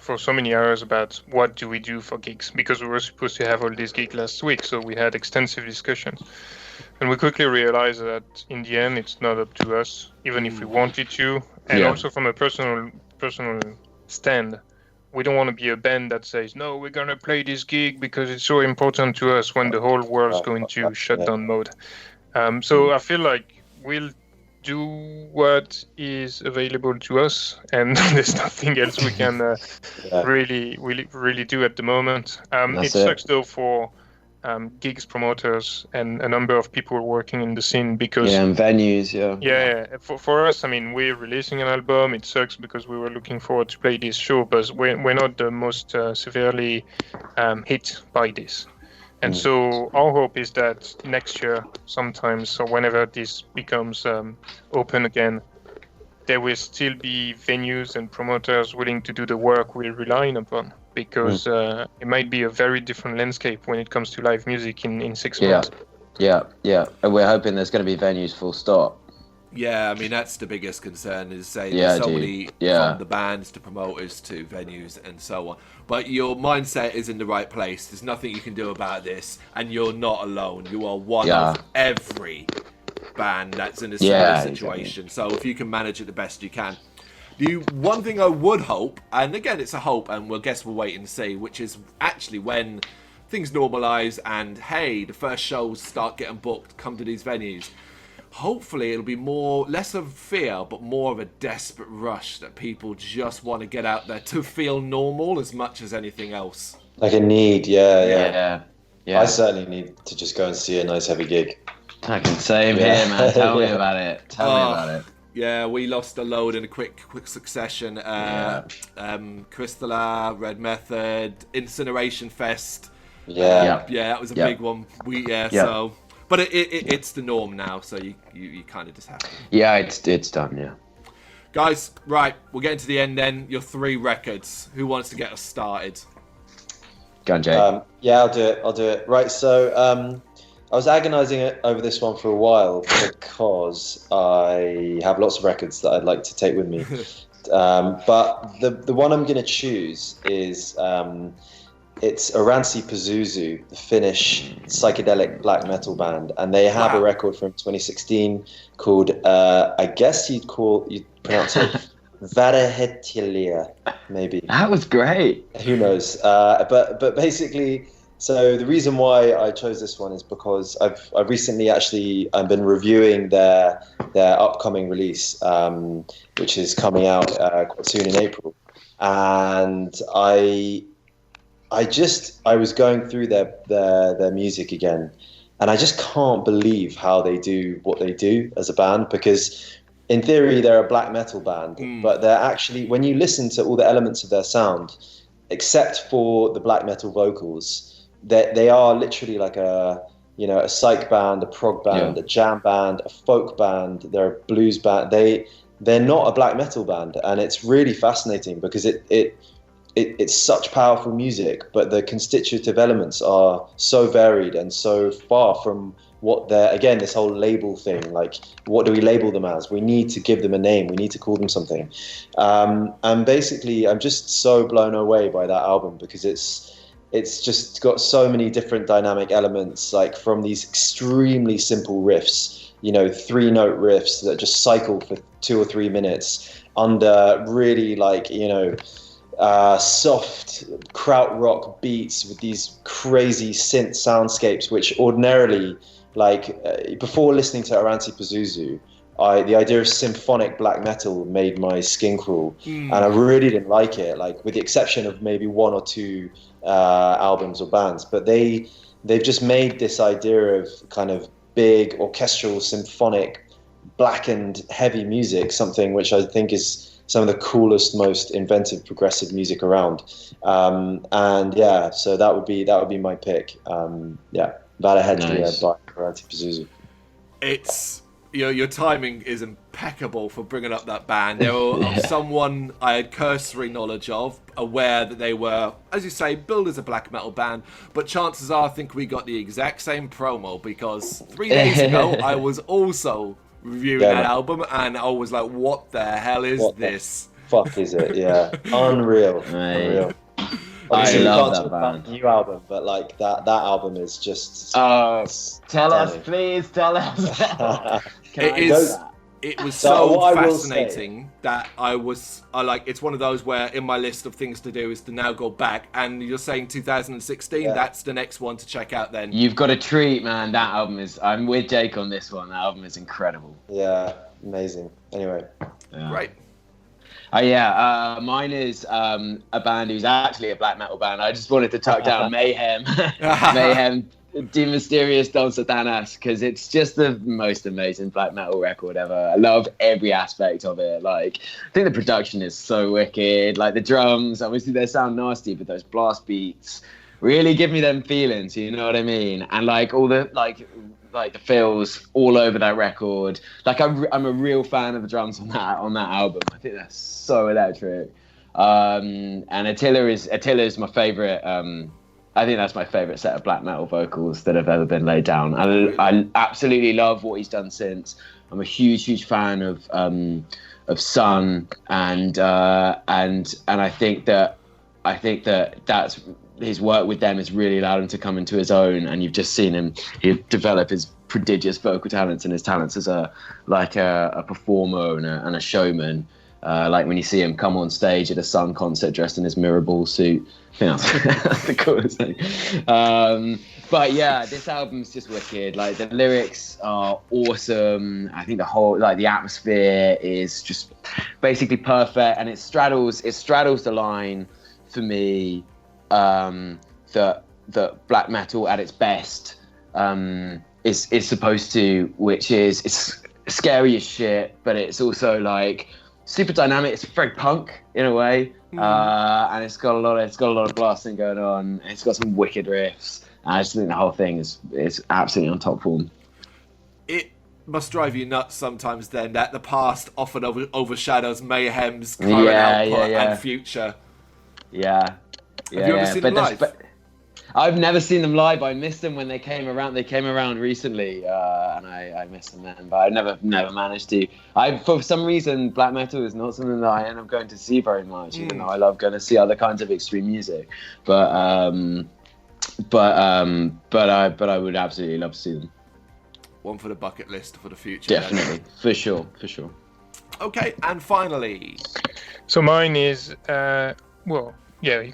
for so many hours about what do we do for gigs, because we were supposed to have all these gigs last week, so we had extensive discussions. And we quickly realized that in the end, it's not up to us, even if we wanted to. And also from a personal stand, we don't want to be a band that says, no, we're going to play this gig because it's so important to us, when the whole world's going to shut down mode. So I feel like we'll do what is available to us, and there's nothing else we can really do at the moment. It sucks though for gigs promoters and a number of people working in the scene, because and venues, for us, we're releasing an album. It sucks because we were looking forward to play this show, but we're not the most severely hit by this. And so our hope is that next year, sometimes, or whenever this becomes open again, there will still be venues and promoters willing to do the work we're relying upon, because it might be a very different landscape when it comes to live music in 6 months. Yeah. And we're hoping there's going to be venues full stop. Yeah, that's the biggest concern, is saying there's so many, from the bands to promoters to venues and so on. But your mindset is in the right place. There's nothing you can do about this, and you're not alone. You are one of every band that's in a similar situation. Exactly. So if you can manage it the best you can. One thing I would hope, and again it's a hope, and we'll wait and see, which is actually when things normalise and hey, the first shows start getting booked, come to these venues. Hopefully it'll be less of fear, but more of a desperate rush that people just want to get out there to feel normal as much as anything else. Like a need, yeah. Yeah. I certainly need to just go and see a nice heavy gig. Same here, man. Tell me about it. Tell me about it. Yeah, we lost a load in a quick succession. Crystala, Red Method, Incineration Fest. Yeah, that was a big one. So... But it's the norm now, so you kind of just have to. Yeah, it's done, yeah. Guys, right, we're getting to the end then. Your 3 records. Who wants to get us started? Go on, Jake. Yeah, I'll do it. Right, so I was agonizing over this one for a while because I have lots of records that I'd like to take with me. But the one I'm going to choose is it's Oranssi Pazuzu, the Finnish psychedelic black metal band, and they have a record from 2016 called I guess you'd pronounce it Värhettelijä, maybe. That was great. Who knows? But basically, so the reason why I chose this one is because I've recently actually been reviewing their upcoming release, which is coming out quite soon in April, and I was going through their music again, and I just can't believe how they do what they do as a band, because in theory they're a black metal band, but they're actually, when you listen to all the elements of their sound, except for the black metal vocals, they are literally like a psych band, a prog band, a jam band, a folk band, they're a blues band. They're not a black metal band, and it's really fascinating because it's such powerful music, but the constitutive elements are so varied and so far from what they're, again, this whole label thing, like what do we label them as? We need to give them a name, we need to call them something. And basically I'm just so blown away by that album because it's just got so many different dynamic elements, like from these extremely simple riffs, 3-note riffs that just cycle for 2 or 3 minutes under really soft krautrock beats with these crazy synth soundscapes, which ordinarily, before listening to Oranssi Pazuzu, the idea of symphonic black metal made my skin crawl, and I really didn't like it, with the exception of maybe 1 or 2 albums or bands. But they've just made this idea of kind of big orchestral symphonic blackened heavy music something which I think is some of the coolest, most inventive progressive music around. And yeah, so that would be my pick. Värhettelijä by Oranssi Pazuzu. It's your timing is impeccable for bringing up that band. They were someone I had cursory knowledge of, aware that they were, as you say, billed as a black metal band, but chances are I think we got the exact same promo, because 3 days ago I was also reviewing that album, and I was like, what the hell is this? Fuck is it? Yeah. Unreal. Unreal. I love that band. New album, but that album is just. Tell us, please tell us. It was so fascinating that it's one of those where in my list of things to do is to now go back, and you're saying 2016, that's the next one to check out then. You've got a treat, man. That album is, I'm with Jake on this one. That album is incredible. Yeah, amazing. Anyway. Yeah. Right. Mine is a band who's actually a black metal band. I just wanted to tuck down Mayhem. Mayhem, Die Mysterious Don Satanas, because it's just the most amazing black metal record ever. I love every aspect of it. I think the production is so wicked. The drums, obviously they sound nasty, but those blast beats really give me them feelings, you know what I mean? And all the the fills all over that record. I'm a real fan of the drums on that album. I think that's so electric. And Attila is my favorite. I think that's my favorite set of black metal vocals that have ever been laid down. I absolutely love what he's done since. I'm a huge fan of Sun, and I think that that's his work with them has really allowed him to come into his own, and you've just seen him develop his prodigious vocal talents and his talents as a performer and a showman. When you see him come on stage at a Sun concert dressed in his Mirrorball suit, that's the coolest thing. But yeah, this album's just wicked. The lyrics are awesome. I think the whole the atmosphere is just basically perfect, and it straddles the line for me that black metal at its best is supposed to, which is it's scary as shit, but it's also super dynamic. It's very punk in a way, and it's got a lot of blasting going on. It's got some wicked riffs. I just think the whole thing is absolutely on top form. It must drive you nuts sometimes then that the past often overshadows Mayhem's current output and future. Yeah. Have you ever seen them live? I've never seen them live. I missed them when they came around. They came around recently, and I missed them then. But I never managed to. For some reason, black metal is not something that I end up going to see very much. Even though I love going to see other kinds of extreme music, but I would absolutely love to see them. One for the bucket list for the future. Definitely, for sure. Okay, and finally. So mine is, you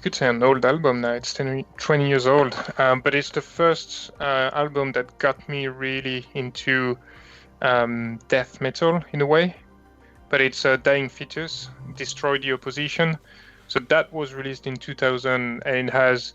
could say an old album now. It's 20 years old, but it's the first album that got me really into death metal in a way. But it's Dying Fetus, Destroy the Opposition. So that was released in 2000, and it has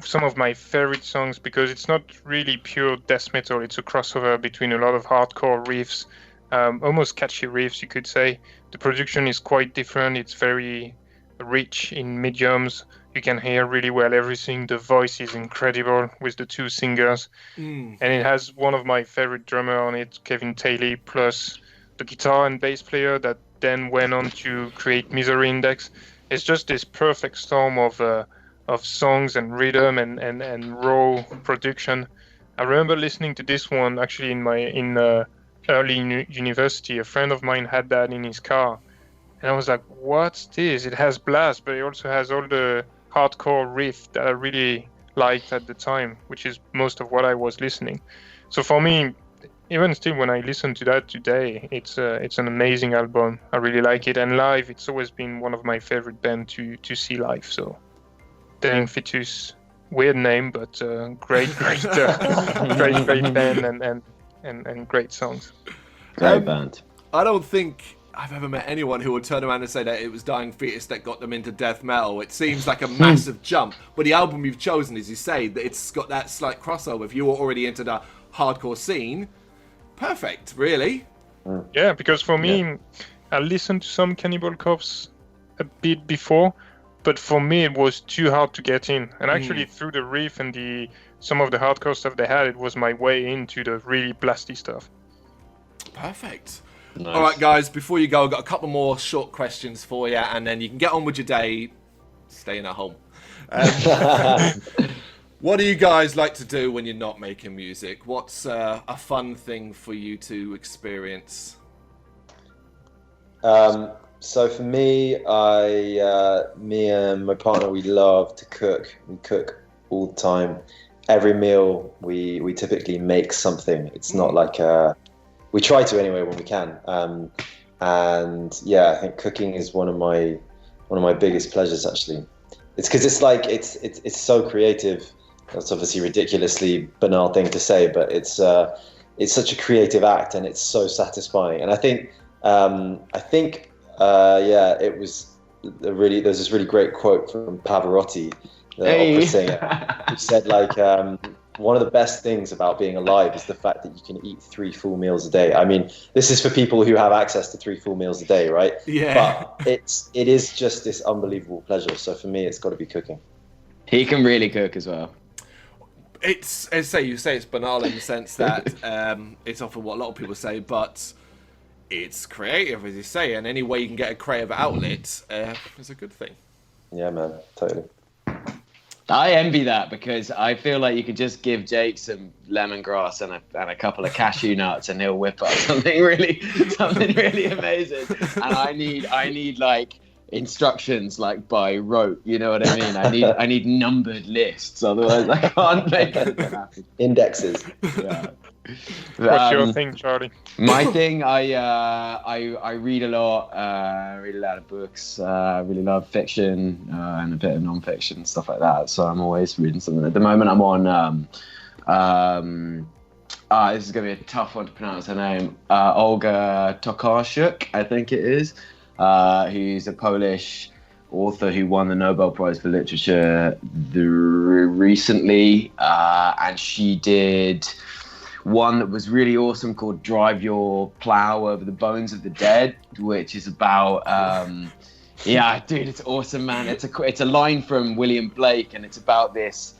some of my favorite songs because it's not really pure death metal. It's a crossover between a lot of hardcore riffs, almost catchy riffs, you could say. The production is quite different. It's very rich in mediums. You can hear really well everything. The voice is incredible with the two singers. And it has one of my favorite drummers on it, Kevin Taylor, plus the guitar and bass player that then went on to create Misery Index. It's just this perfect storm of songs and rhythm and raw production. I remember listening to this one actually in early university. A friend of mine had that in his car. And I was like, what's this? It has blast, but it also has all the hardcore riff that I really liked at the time, which is most of what I was listening. So for me, even still when I listen to that today, it's an amazing album. I really like it. And live, it's always been one of my favorite bands to see live. So Dying Fetus, weird name, but great band and great songs. Great band. I don't think I've ever met anyone who would turn around and say that it was Dying Fetus that got them into death metal. It seems like a massive jump. But the album you've chosen, as you say, that it's got that slight crossover. If you were already into the hardcore scene, perfect, really. Yeah, because for me, I listened to some Cannibal Corpse a bit before, but for me it was too hard to get in. And actually through the riff and some of the hardcore stuff they had, it was my way into the really blasty stuff. Perfect. Nice. All right, guys, before you go, I've got a couple more short questions for you, and then you can get on with your day, staying at home. What do you guys like to do when you're not making music? What's a fun thing for you to experience? So for me, me and my partner, we love to cook. We cook all the time. Every meal, we typically make something. It's not like we try to anyway when we can. And yeah, I think cooking is one of my biggest pleasures actually. It's because it's so creative. That's obviously a ridiculously banal thing to say, but it's such a creative act and it's so satisfying. And I think it was there's this really great quote from Pavarotti, the opera singer, who said one of the best things about being alive is the fact that you can eat 3 full meals a day. I mean, this is for people who have access to 3 full meals a day, right? Yeah. But it is just this unbelievable pleasure. So for me, it's got to be cooking. He can really cook as well. It's, as you say, it's banal in the sense that it's often what a lot of people say, but it's creative, as you say, and any way you can get a creative outlet is a good thing. Yeah, man, totally. I envy that because I feel like you could just give Jake some lemongrass and a couple of cashew nuts and he'll whip up something really amazing. And I need like instructions like by rote, you know what I mean? I need numbered lists, otherwise I can't make it happen. Indexes. Yeah. What's your thing, Charlie? My thing, I read a lot. Read a lot of books. Really love fiction and a bit of non-fiction, stuff like that. So I'm always reading something. At the moment, I'm on. This is gonna be a tough one to pronounce her name. Olga Tokarczuk, I think it is. Who's a Polish author who won the Nobel Prize for Literature recently, and she did one that was really awesome called Drive Your Plow Over the Bones of the Dead, which is about yeah, dude, it's awesome, man. It's a line from William Blake, and it's about this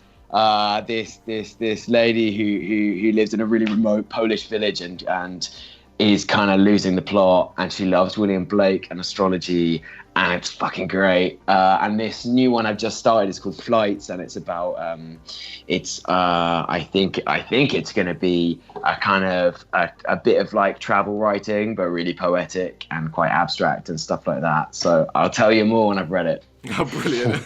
lady who lives in a really remote Polish village and is kind of losing the plot, and she loves William Blake and astrology, and it's fucking great. And this new one I've just started is called Flights, and it's about I think it's going to be a kind of a bit of like travel writing, but really poetic and quite abstract and stuff like that. So I'll tell you more when I've read it. Oh, brilliant.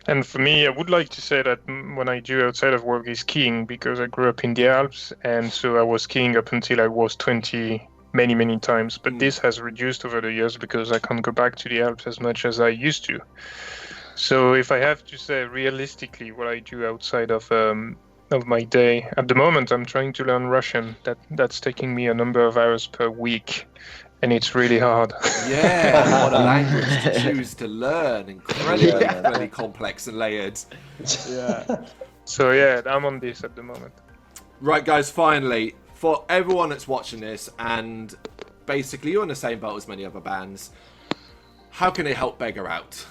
And for me, I would like to say that when I do outside of work is skiing, because I grew up in the Alps, and so I was skiing up until I was 20 many times. But this has reduced over the years because I can't go back to the Alps as much as I used to. So if I have to say realistically what I do outside of my day, at the moment I'm trying to learn Russian. That's taking me a number of hours per week. And it's really hard. Yeah, what a language to choose to learn. Incredibly complex and layered. Yeah. So yeah, I'm on this at the moment. Right, guys, finally, for everyone that's watching this, and basically you're in the same boat as many other bands, how can they help Beggar out?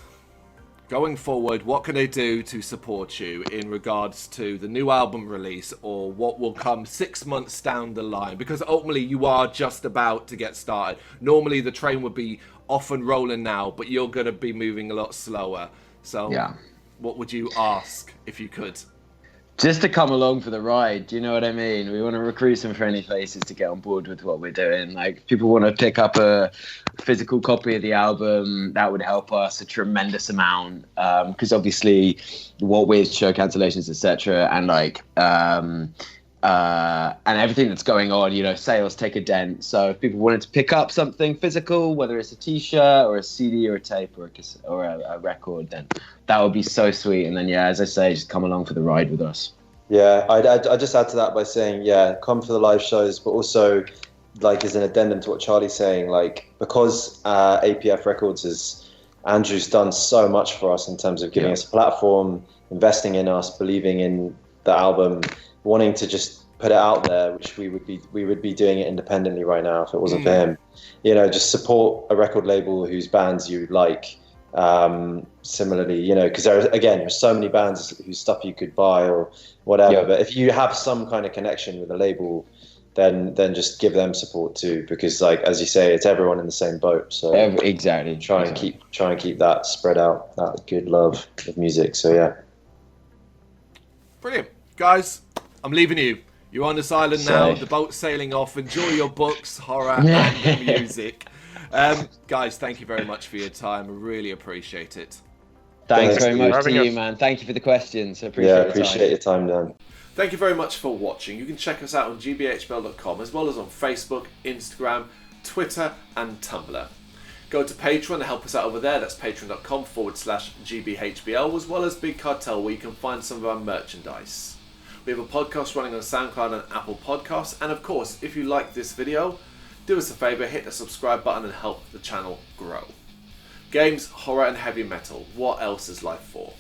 Going forward, what can they do to support you in regards to the new album release or what will come 6 months down the line? Because ultimately you are just about to get started. Normally the train would be off and rolling now, but you're going to be moving a lot slower. So what would you ask if you could? Just to come along for the ride, do you know what I mean? We want to recruit some friendly faces to get on board with what we're doing. Like, if people want to pick up a physical copy of the album, that would help us a tremendous amount. Because obviously, what with show cancellations, etc., and and everything that's going on, you know, sales take a dent. So if people wanted to pick up something physical, whether it's a T-shirt or a CD or a tape or a record, then that would be so sweet. And then, yeah, as I say, just come along for the ride with us. Yeah, I'd just add to that by saying, yeah, come for the live shows, but also, like, as an addendum to what Charlie's saying, like, because APF Records has, Andrew's done so much for us in terms of giving us a platform, investing in us, believing in the album, wanting to just put it out there, which we would be doing it independently right now if it wasn't for him. You know, just support a record label whose bands you like. Similarly, you know, because there's so many bands whose stuff you could buy or whatever, but if you have some kind of connection with a label, then just give them support too, because, like, as you say, it's everyone in the same boat. So exactly. Try and keep that spread out, that good love of music. So yeah. Brilliant. Guys, I'm leaving you. You're on this island now, the boat's sailing off. Enjoy your books, horror, and music. Guys, thank you very much for your time. I really appreciate it. Thanks very much to you, man. Thank you for the questions. I appreciate your time, Dan. Thank you very much for watching. You can check us out on gbhbl.com as well as on Facebook, Instagram, Twitter, and Tumblr. Go to Patreon and help us out over there. That's patreon.com/GBHBL, as well as Big Cartel, where you can find some of our merchandise. We have a podcast running on SoundCloud and Apple Podcasts. And of course, if you like this video, do us a favour, hit the subscribe button and help the channel grow. Games, horror and heavy metal. What else is life for?